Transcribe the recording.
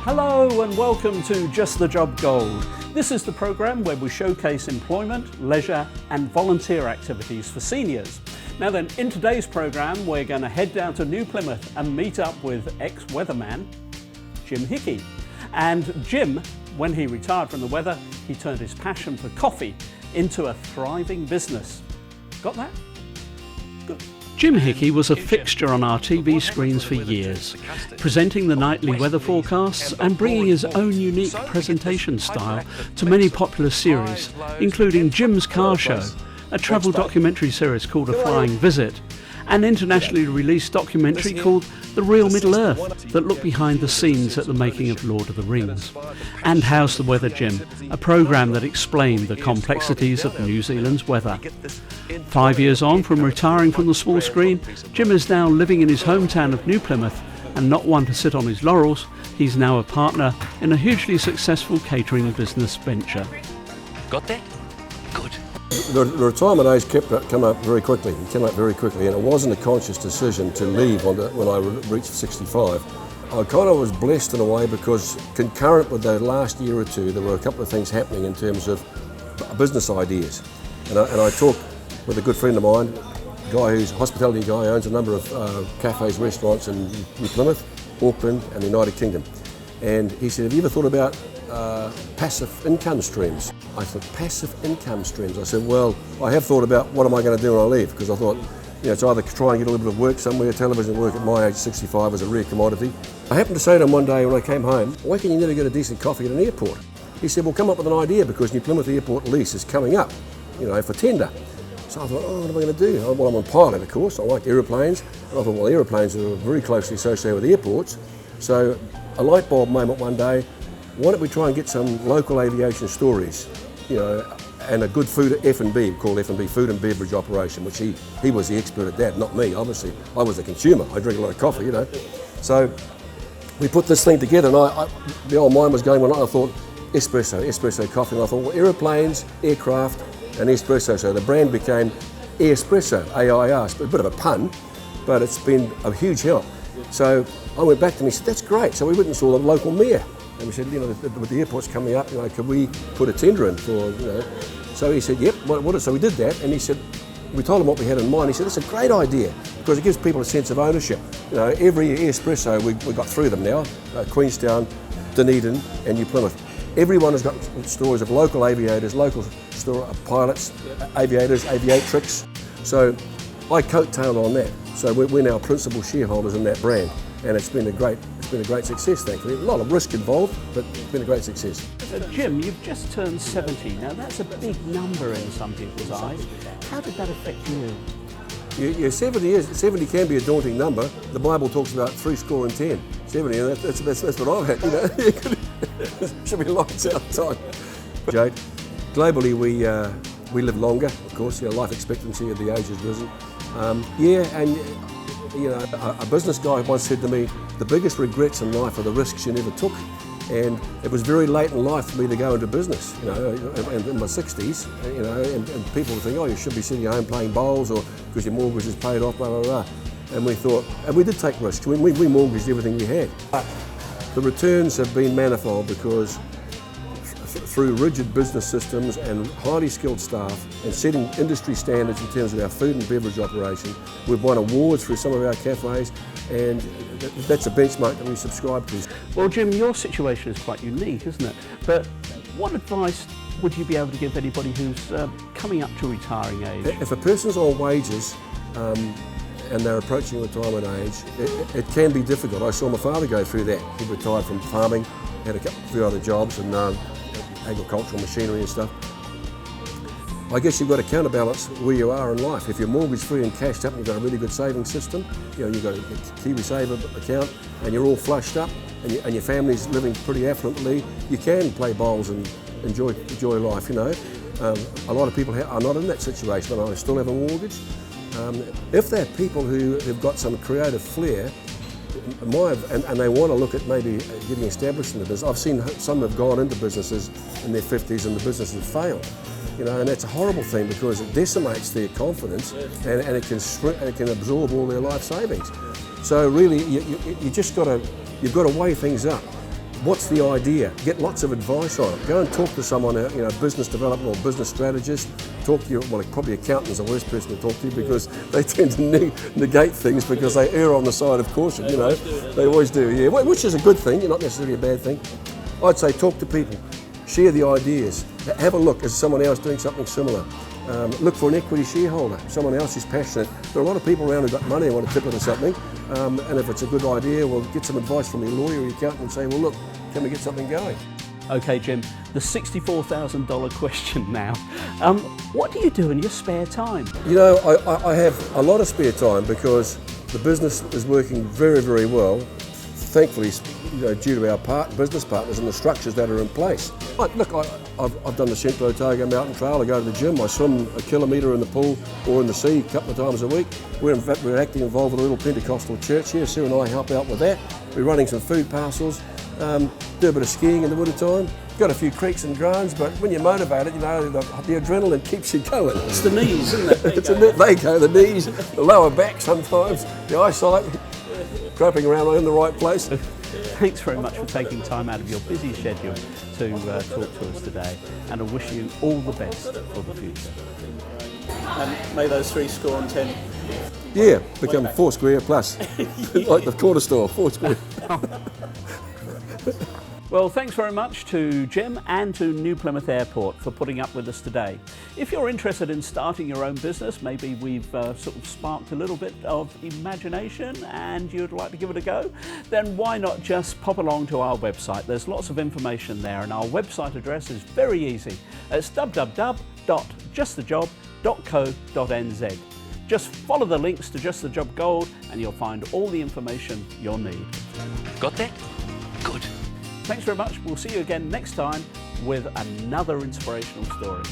Hello and welcome to Just the Job Gold. This is the programme where we showcase employment, leisure and volunteer activities for seniors. Now then, in today's programme we're going to head down to New Plymouth and meet up with ex-weatherman Jim Hickey. And Jim, when he retired from the weather, he turned his passion for coffee into a thriving business. Got that? Good. Jim Hickey was a fixture on our TV screens for years, presenting the nightly weather forecasts and bringing his own unique presentation style to many popular series, including Jim's Car Show, a travel documentary series called A Flying Visit, an internationally released documentary called The Real Middle Earth that looked behind the scenes at the making of Lord of the Rings, and How's the Weather Jim, a programme that explained the complexities of New Zealand's weather. 5 years on from retiring from the small screen, Jim is now living in his hometown of New Plymouth, and not one to sit on his laurels, he's now a partner in a hugely successful catering business venture. Got that? Good. The retirement age came up very quickly. It came up very quickly, and it wasn't a conscious decision to leave when I reached 65. I kind of was blessed in a way because concurrent with the last year or two, there were a couple of things happening in terms of business ideas. And I talked with a good friend of mine, a guy who's a hospitality guy, owns a number of cafes, restaurants in New Plymouth, Auckland and the United Kingdom. And he said, have you ever thought about passive income streams? I thought, passive income streams? I said, well, I have thought about what am I going to do when I leave, because I thought, it's either try and get a little bit of work somewhere. Television work at my age, 65, is a rare commodity. I happened to say to him one day when I came home, why can you never get a decent coffee at an airport? He said, well, come up with an idea, because New Plymouth Airport lease is coming up, for tender. So I thought, what am I going to do? Well, I'm a pilot, of course. I like aeroplanes. And I thought, well, aeroplanes are very closely associated with airports. So a light bulb moment one day, why don't we try and get some local aviation stories, and a good food F&B, called F&B, food and beverage operation, which he was the expert at that, not me, obviously. I was the consumer. I drink a lot of coffee, So we put this thing together, and the old mind was going one night. I thought, espresso coffee, and I thought, well, aeroplanes, aircraft, and espresso. So the brand became Espresso, AIR. It's a bit of a pun, but it's been a huge help. So I went back to him and he said, that's great. So we went and saw the local mayor. And we said, with the airports coming up, could we put a tender in for, So he said, yep. So we did that, and he said, we told him what we had in mind. He said, that's a great idea, because it gives people a sense of ownership. Every espresso, we got through them now, Queenstown, Dunedin, and New Plymouth. Everyone has got stories of local aviators, local pilots, aviators, aviatrix. So I coattailed on that. So we're now principal shareholders in that brand, and it's been a great success, thankfully. A lot of risk involved, but it's been a great success. Jim, you've just turned 70. Now that's a big number in some people's eyes. How did that affect you? 70 can be a daunting number. The Bible talks about 70, and that's what I've had. Should be lights out time. Jade, globally we live longer, of course. Life expectancy of the age has risen. A business guy once said to me, the biggest regrets in life are the risks you never took. And it was very late in life for me to go into business, in my 60s, and people would think, oh, you should be sitting at home playing bowls, or because your mortgage is paid off, blah, blah, blah. And we thought, and we did take risks. We mortgaged everything we had. The returns have been manifold because through rigid business systems and highly skilled staff and setting industry standards in terms of our food and beverage operation, we've won awards through some of our cafes, and that's a benchmark that we subscribe to. Well, Jim, your situation is quite unique, isn't it? But what advice would you be able to give anybody who's coming up to retiring age? If a person's on wages and they're approaching retirement age, it can be difficult. I saw my father go through that. He retired from farming, had a few other jobs and agricultural machinery and stuff. I guess you've got to counterbalance where you are in life. If you're mortgage free and cashed up and you've got a really good savings system, you've got a KiwiSaver account and you're all flushed up and your family's living pretty affluently, you can play bowls and enjoy life, A lot of people are not in that situation, but I still have a mortgage. If they're people who have got some creative flair, and they want to look at maybe getting established in the business. I've seen some have gone into businesses in their 50s and the business has failed. And that's a horrible thing because it decimates their confidence and it can absorb all their life savings. So really, you've got to weigh things up. What's the idea? Get lots of advice on it. Go and talk to someone, business development or business strategist. Talk to probably accountants are the worst person to talk to because they tend to negate things because they err on the side of caution, They always do, yeah, which is a good thing, not necessarily a bad thing. I'd say talk to people, share the ideas, have a look, is someone else doing something similar? Look for an equity shareholder, someone else who's passionate. There are a lot of people around who've got money and want to tip into something, and if it's a good idea, well, get some advice from your lawyer or your accountant and say, well, look, can we get something going? Okay, Jim, the $64,000 question now. What do you do in your spare time? I have a lot of spare time because the business is working very, very well. Thankfully, due to our business partners and the structures that are in place. I've done the Centro Otago Mountain Trail. I go to the gym. I swim a kilometre in the pool or in the sea a couple of times a week. We're acting involved with a little Pentecostal church here. Sue and I help out with that. We're running some food parcels. Do a bit of skiing in the winter time. Got a few creeks and groans, but when you're motivated, the adrenaline keeps you going. It's the knees, isn't it? They go, the knees, the lower back sometimes, the eyesight, groping around in the right place. Thanks very much for taking time out of your busy schedule to talk to us today, and I wish you all the best for the future. And may those 3 score and 10. Yeah, become 4 square plus, like the corner store, 4 square. Well, thanks very much to Jim and to New Plymouth Airport for putting up with us today. If you're interested in starting your own business, maybe we've sort of sparked a little bit of imagination and you'd like to give it a go, then why not just pop along to our website. There's lots of information there, and our website address is very easy. It's www.justthejob.co.nz. Just follow the links to Just the Job Gold and you'll find all the information you'll need. Got that? Good. Thanks very much. We'll see you again next time with another inspirational story.